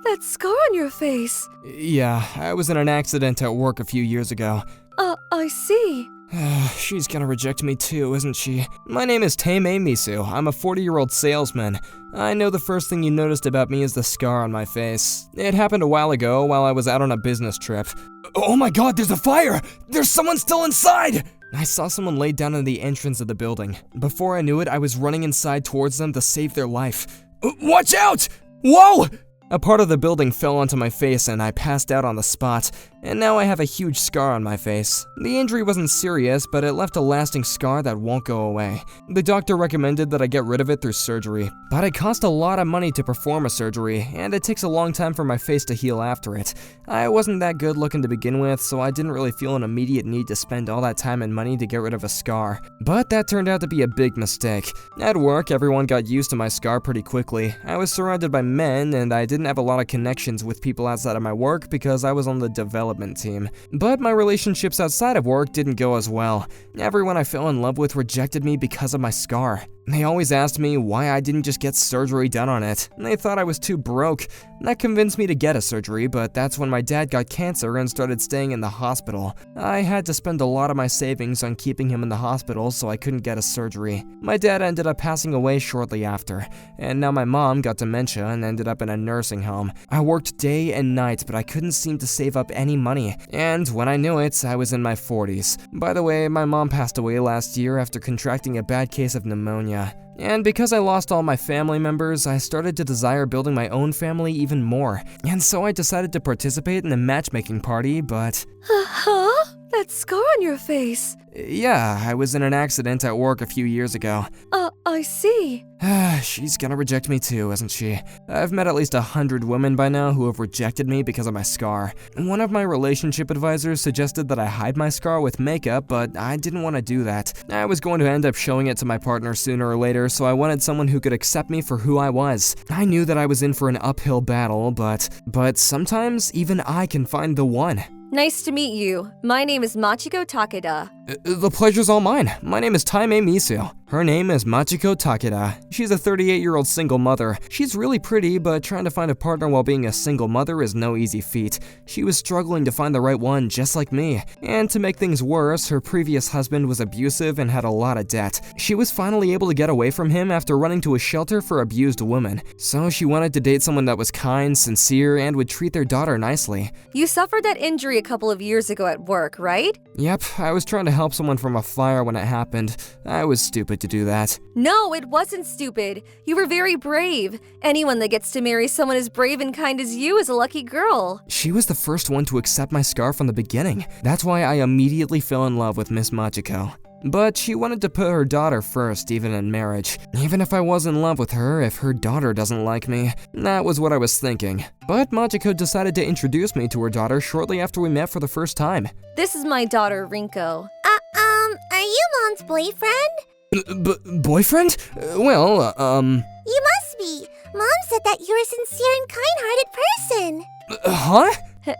that scar on your face. Yeah, I was in an accident at work a few years ago. I see. She's gonna reject me too, isn't she? My name is Teimei Misu. I'm a 40-year-old salesman. I know the first thing you noticed about me is the scar on my face. It happened a while ago while I was out on a business trip. Oh my god, there's a fire! There's someone still inside! I saw someone laid down in the entrance of the building. Before I knew it, I was running inside towards them to save their life. Watch out! Whoa! A part of the building fell onto my face and I passed out on the spot, and now I have a huge scar on my face. The injury wasn't serious, but it left a lasting scar that won't go away. The doctor recommended that I get rid of it through surgery, but it cost a lot of money to perform a surgery, and it takes a long time for my face to heal after it. I wasn't that good looking to begin with, so I didn't really feel an immediate need to spend all that time and money to get rid of a scar. But that turned out to be a big mistake. At work, everyone got used to my scar pretty quickly. I was surrounded by men, and I didn't have a lot of connections with people outside of my work because I was on the development team. But my relationships outside of work didn't go as well. Everyone I fell in love with rejected me because of my scar. They always asked me why I didn't just get surgery done on it. They thought I was too broke. That convinced me to get a surgery, but that's when my dad got cancer and started staying in the hospital. I had to spend a lot of my savings on keeping him in the hospital, so I couldn't get a surgery. My dad ended up passing away shortly after, and now my mom got dementia and ended up in a nursing home. I worked day and night, but I couldn't seem to save up any money, and when I knew it, I was in my 40s. By the way, my mom passed away last year after contracting a bad case of pneumonia. And because I lost all my family members, I started to desire building my own family even more. And so I decided to participate in a matchmaking party, but... Huh? That scar on your face. Yeah, I was in an accident at work a few years ago. I see. She's gonna reject me too, isn't she? I've met at least 100 women by now who have rejected me because of my scar. One of my relationship advisors suggested that I hide my scar with makeup, but I didn't want to do that. I was going to end up showing it to my partner sooner or later, so I wanted someone who could accept me for who I was. I knew that I was in for an uphill battle, but sometimes even I can find the one. Nice to meet you. My name is Machiko Takeda. The pleasure's all mine. My name is Teimei Misu. Her name is Machiko Takeda. She's a 38-year-old single mother. She's really pretty, but trying to find a partner while being a single mother is no easy feat. She was struggling to find the right one just like me. And to make things worse, her previous husband was abusive and had a lot of debt. She was finally able to get away from him after running to a shelter for abused women. So she wanted to date someone that was kind, sincere, and would treat their daughter nicely. You suffered that injury a couple of years ago at work, right? Yep, I was trying to help someone from a fire when it happened. I was stupid to do that. No, it wasn't stupid. You were very brave. Anyone that gets to marry someone as brave and kind as you is a lucky girl. She was the first one to accept my scar from the beginning. That's why I immediately fell in love with Miss Machiko. But she wanted to put her daughter first, even in marriage. Even if I was in love with her, if her daughter doesn't like me, that was what I was thinking. But Machiko decided to introduce me to her daughter shortly after we met for the first time. This is my daughter, Rinko. Are you Mom's boyfriend? Boyfriend? Well, You must be. Mom said that you're a sincere and kind-hearted person. Huh?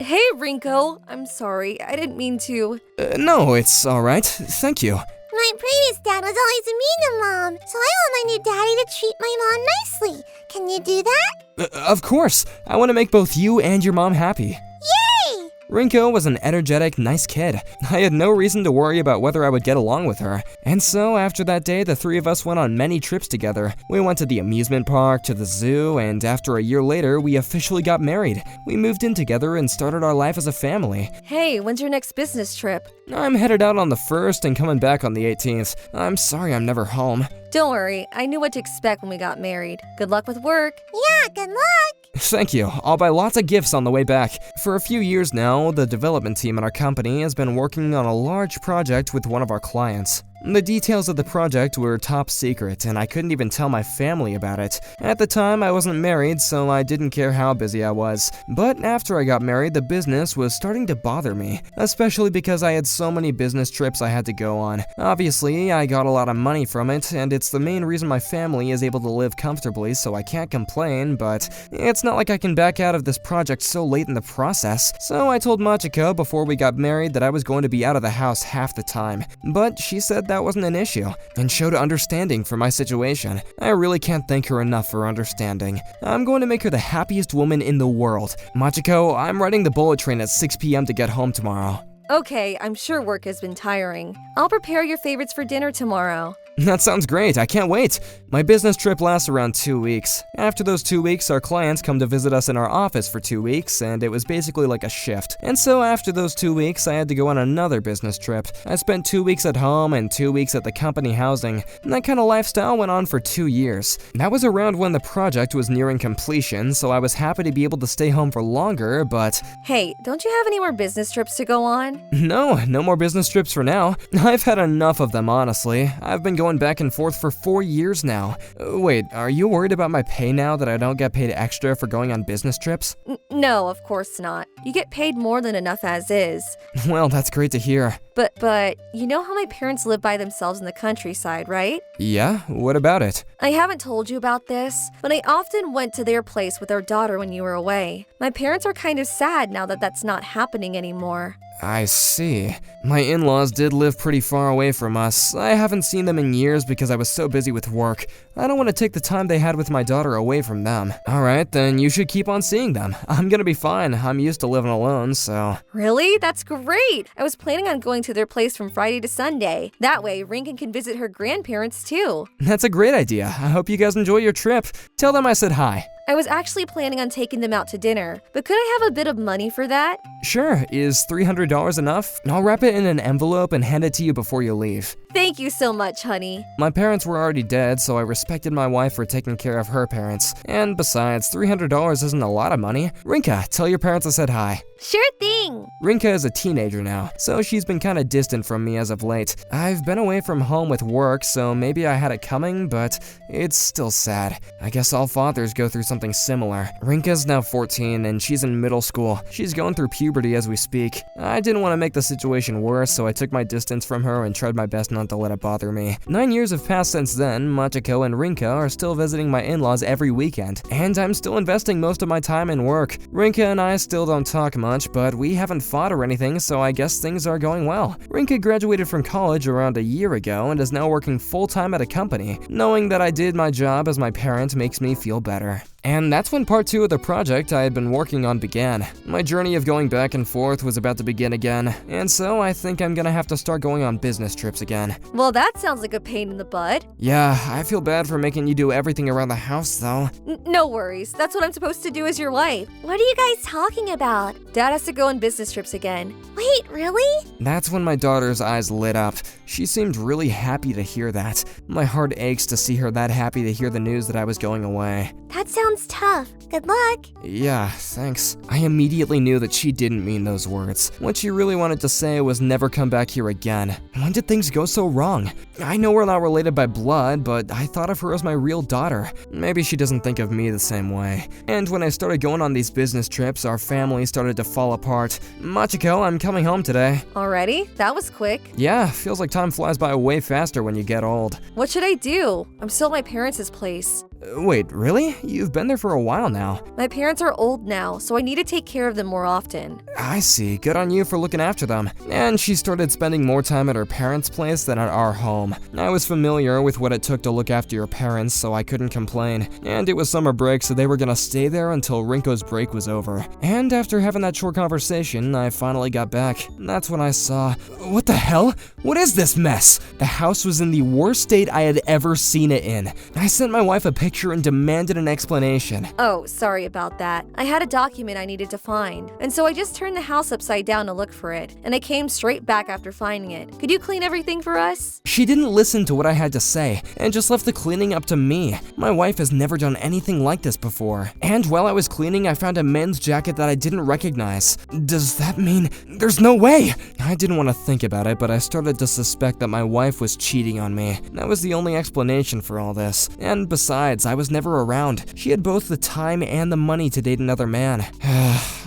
Hey, Rinko. I'm sorry. I didn't mean to. No, it's alright. Thank you. My previous dad was always mean to Mom, so I want my new daddy to treat my mom nicely. Can you do that? Of course. I want to make both you and your mom happy. Yay! Rinko was an energetic, nice kid. I had no reason to worry about whether I would get along with her. And so, after that day, the three of us went on many trips together. We went to the amusement park, to the zoo, and after a year later, we officially got married. We moved in together and started our life as a family. Hey, when's your next business trip? I'm headed out on the 1st and coming back on the 18th. I'm sorry I'm never home. Don't worry, I knew what to expect when we got married. Good luck with work. Yeah, good luck. Thank you. I'll buy lots of gifts on the way back. For a few years now, the development team at our company has been working on a large project with one of our clients. The details of the project were top secret, and I couldn't even tell my family about it. At the time, I wasn't married, so I didn't care how busy I was. But after I got married, the business was starting to bother me, especially because I had so many business trips I had to go on. Obviously, I got a lot of money from it, and it's the main reason my family is able to live comfortably, so I can't complain, but it's not like I can back out of this project so late in the process. So I told Machiko before we got married that I was going to be out of the house half the time. But she said that wasn't an issue, and showed understanding for my situation. I really can't thank her enough for understanding. I'm going to make her the happiest woman in the world. Machiko, I'm riding the bullet train at 6 p.m. to get home tomorrow. Okay, I'm sure work has been tiring. I'll prepare your favorites for dinner tomorrow. That sounds great, I can't wait. My business trip lasts around 2 weeks. After those 2 weeks, our clients come to visit us in our office for 2 weeks, and it was basically like a shift. And so after those 2 weeks, I had to go on another business trip. I spent 2 weeks at home and 2 weeks at the company housing, and that kind of lifestyle went on for 2 years. That was around when the project was nearing completion, so I was happy to be able to stay home for longer, but… Hey, don't you have any more business trips to go on? No more business trips for now. I've had enough of them, honestly. I've been going back and forth for 4 years now. Wait, are you worried about my pay now that I don't get paid extra for going on business trips? No, of course not. You get paid more than enough as is. Well, that's great to hear. But, you know how my parents live by themselves in the countryside, right? Yeah? What about it? I haven't told you about this, but I often went to their place with our daughter when you were away. My parents are kind of sad now that that's not happening anymore. I see. My in-laws did live pretty far away from us. I haven't seen them in years because I was so busy with work. I don't want to take the time they had with my daughter away from them. Alright, then you should keep on seeing them. I'm gonna be fine. I'm used to living alone, so… Really? That's great! I was planning on going to their place from Friday to Sunday. That way, Rinkin can visit her grandparents too. That's a great idea. I hope you guys enjoy your trip. Tell them I said hi. I was actually planning on taking them out to dinner, but could I have a bit of money for that? Sure, is $300 enough? I'll wrap it in an envelope and hand it to you before you leave. Thank you so much, honey. My parents were already dead, so I respected my wife for taking care of her parents. And besides, $300 isn't a lot of money. Rinka, tell your parents I said hi. Sure thing. Rinka is a teenager now, so she's been kinda distant from me as of late. I've been away from home with work, so maybe I had it coming, but it's still sad. I guess all fathers go through something similar. Rinka's now 14 and she's in middle school. She's going through puberty as we speak. I didn't want to make the situation worse, so I took my distance from her and tried my best not to let it bother me. 9 years have passed since then. Machiko and Rinka are still visiting my in-laws every weekend, and I'm still investing most of my time in work. Rinka and I still don't talk much, but we haven't fought or anything, so I guess things are going well. Rinka graduated from college around a year ago and is now working full-time at a company. Knowing that I did my job as my parent makes me feel better. And that's when part 2 of the project I had been working on began. My journey of going back and forth was about to begin again, and so I think I'm gonna have to start going on business trips again. Well, that sounds like a pain in the butt. Yeah, I feel bad for making you do everything around the house though. No worries, that's what I'm supposed to do as your wife. What are you guys talking about? Dad has to go on business trips again. Wait, really? That's when my daughter's eyes lit up. She seemed really happy to hear that. My heart aches to see her that happy to hear the news that I was going away. That sounds tough. Good luck. Yeah, thanks. I immediately knew that she didn't mean those words. What she really wanted to say was never come back here again. When did things go so wrong? I know we're not related by blood, but I thought of her as my real daughter. Maybe she doesn't think of me the same way. And when I started going on these business trips, our family started to fall apart. Machiko, I'm coming home today. Already? That was quick. Yeah, feels like time flies by way faster when you get old. What should I do? I'm still at my parents' place. Wait, really? You've been there for a while now. My parents are old now, so I need to take care of them more often. I see. Good on you for looking after them. And she started spending more time at her parents' place than at our home. I was familiar with what it took to look after your parents, so I couldn't complain. And it was summer break, so they were gonna stay there until Rinko's break was over. And after having that short conversation, I finally got back. That's when I saw… What the hell? What is this mess? The house was in the worst state I had ever seen it in. I sent my wife a picture and demanded an explanation. Oh, sorry about that. I had a document I needed to find, and so I just turned the house upside down to look for it, and I came straight back after finding it. Could you clean everything for us? She didn't listen to what I had to say, and just left the cleaning up to me. My wife has never done anything like this before. And while I was cleaning, I found a men's jacket that I didn't recognize. Does that mean… There's no way! I didn't want to think about it, but I started to suspect that my wife was cheating on me. That was the only explanation for all this. And besides, I was never around. She had both the time and the money to date another man.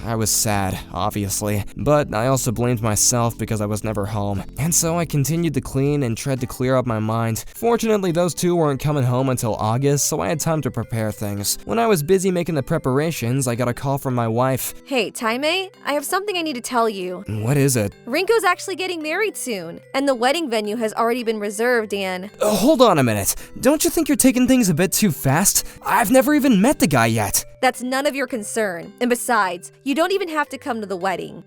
I was sad, obviously, but I also blamed myself because I was never home. And so I continued to clean and tried to clear up my mind. Fortunately, those two weren't coming home until August, so I had time to prepare things. When I was busy making the preparations, I got a call from my wife. Hey, Taime, I have something I need to tell you. What is it? Rinko's actually getting married soon, and the wedding venue has already been reserved, and… Hold on a minute. Don't you think you're taking things a bit too fast? I've never even met the guy yet. That's none of your concern. And besides, you don't even have to come to the wedding.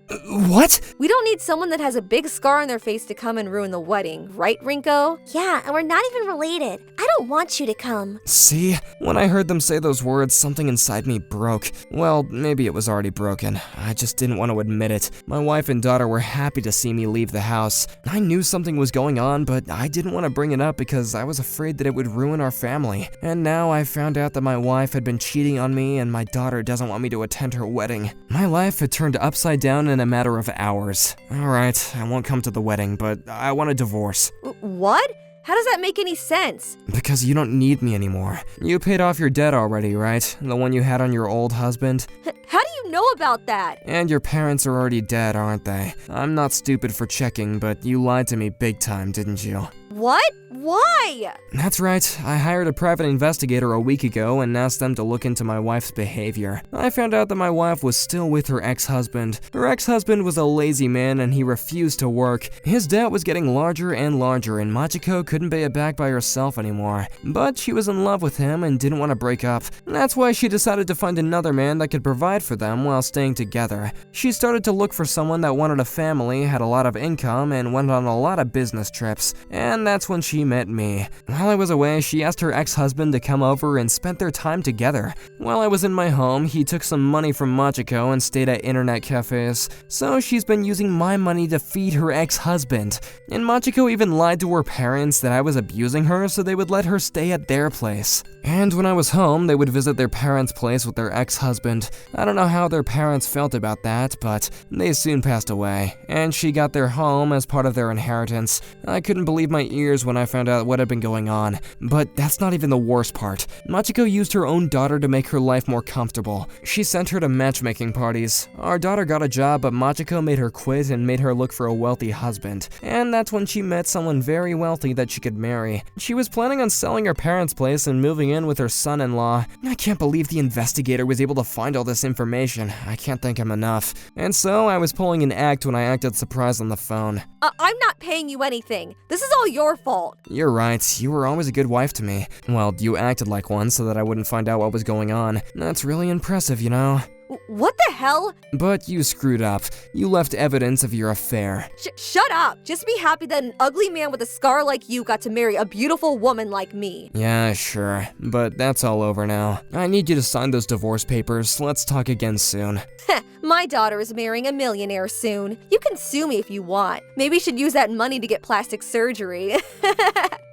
What? We don't need someone that has a big scar on their face to come and ruin the wedding, right, Rinko? Yeah, and we're not even related. I don't want you to come. See? When I heard them say those words, something inside me broke. Well, maybe it was already broken. I just didn't want to admit it. My wife and daughter were happy to see me leave the house. I knew something was going on, but I didn't want to bring it up because I was afraid that it would ruin our family. And now I found out that my wife had been cheating on me and my daughter doesn't want me to attend her wedding. My life had turned upside down in a matter of hours. Alright, I won't come to the wedding, but I want a divorce. What? How does that make any sense? Because you don't need me anymore. You paid off your debt already, right? The one you had on your old husband? How do you know about that? And your parents are already dead, aren't they? I'm not stupid for checking, but you lied to me big time, didn't you? What? Why? That's right. I hired a private investigator a week ago and asked them to look into my wife's behavior. I found out that my wife was still with her ex-husband. Her ex-husband was a lazy man and he refused to work. His debt was getting larger and larger and Machiko couldn't pay it back by herself anymore. But she was in love with him and didn't want to break up. That's why she decided to find another man that could provide for them while staying together. She started to look for someone that wanted a family, had a lot of income, and went on a lot of business trips. And that's when she met me. While I was away, she asked her ex-husband to come over and spent their time together. While I was in my home, he took some money from Machiko and stayed at internet cafes. So she's been using my money to feed her ex-husband. And Machiko even lied to her parents that I was abusing her so they would let her stay at their place. And when I was home, they would visit their parents' place with their ex-husband. I don't know how their parents felt about that, but they soon passed away. And she got their home as part of their inheritance. I couldn't believe my ears when I found out what had been going on. But that's not even the worst part. Machiko used her own daughter to make her life more comfortable. She sent her to matchmaking parties. Our daughter got a job, but Machiko made her quit and made her look for a wealthy husband. And that's when she met someone very wealthy that she could marry. She was planning on selling her parents' place and moving in with her son-in-law. I can't believe the investigator was able to find all this information. I can't thank him enough. And so I was pulling an act when I acted surprised on the phone. I'm not paying you anything. This is all your fault. You're right, you were always a good wife to me. Well, you acted like one so that I wouldn't find out what was going on. That's really impressive, you know? What the hell? But you screwed up. You left evidence of your affair. Shut up! Just be happy that an ugly man with a scar like you got to marry a beautiful woman like me. Yeah, sure. But that's all over now. I need you to sign those divorce papers. Let's talk again soon. My daughter is marrying a millionaire soon. You can sue me if you want. Maybe you should use that money to get plastic surgery.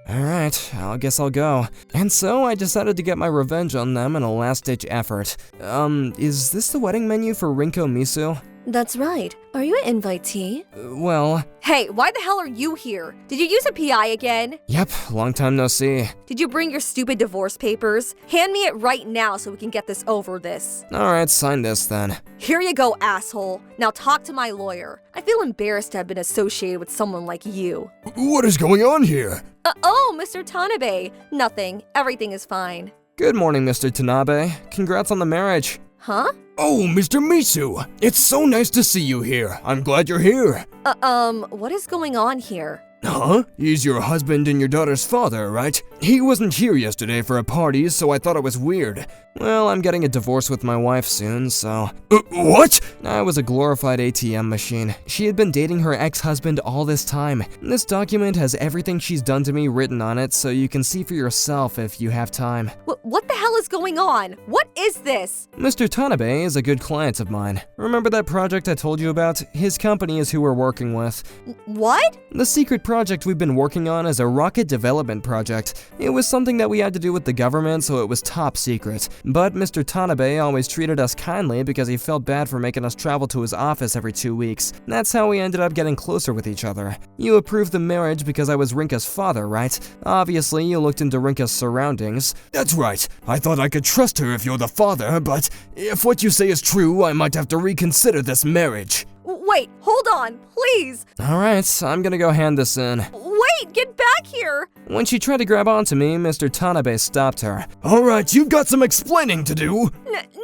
Alright, I guess I'll go. And so I decided to get my revenge on them in a last-ditch effort. Is this the wedding menu for Rinko Misu? That's right. Are you an invitee? Well… Hey, why the hell are you here? Did you use a PI again? Yep, long time no see. Did you bring your stupid divorce papers? Hand me it right now so we can get this over this. Alright, sign this then. Here you go, asshole. Now talk to my lawyer. I feel embarrassed to have been associated with someone like you. What is going on here? Oh, Mr. Tanabe. Nothing. Everything is fine. Good morning, Mr. Tanabe. Congrats on the marriage. Huh? Oh, Mr. Misu, it's so nice to see you here. I'm glad you're here. What is going on here? Huh? He's your husband and your daughter's father, right? He wasn't here yesterday for a party, so I thought it was weird. Well, I'm getting a divorce with my wife soon, so… What? I was a glorified ATM machine. She had been dating her ex-husband all this time. This document has everything she's done to me written on it, so you can see for yourself if you have time. What the hell is going on? What is this? Mr. Tanabe is a good client of mine. Remember that project I told you about? His company is who we're working with. What? The secret project we've been working on is a rocket development project. It was something that we had to do with the government, so it was top secret. But Mr. Tanabe always treated us kindly because he felt bad for making us travel to his office every 2 weeks. That's how we ended up getting closer with each other. You approved the marriage because I was Rinka's father, right? Obviously, you looked into Rinka's surroundings. That's right. I thought I could trust her if you're the father, but if what you say is true, I might have to reconsider this marriage. Wait, hold on, please. Alright, I'm gonna go hand this in. Wait, get back here. When she tried to grab onto me, Mr. Tanabe stopped her. Alright, you've got some explaining to do.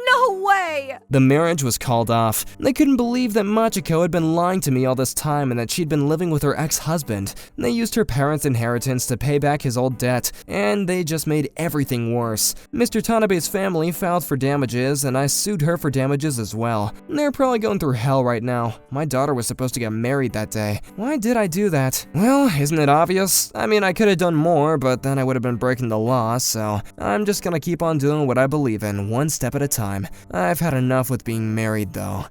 No way. The marriage was called off. They couldn't believe that Machiko had been lying to me all this time and that she'd been living with her ex-husband. They used her parents' inheritance to pay back his old debt, and they just made everything worse. Mr. Tanabe's family filed for damages, and I sued her for damages as well. They're probably going through hell right now. My daughter was supposed to get married that day. Why did I do that? Well, isn't it obvious? I mean, I could have done more, but then I would have been breaking the law, so I'm just gonna keep on doing what I believe in, one step at a time. I've had enough with being married, though.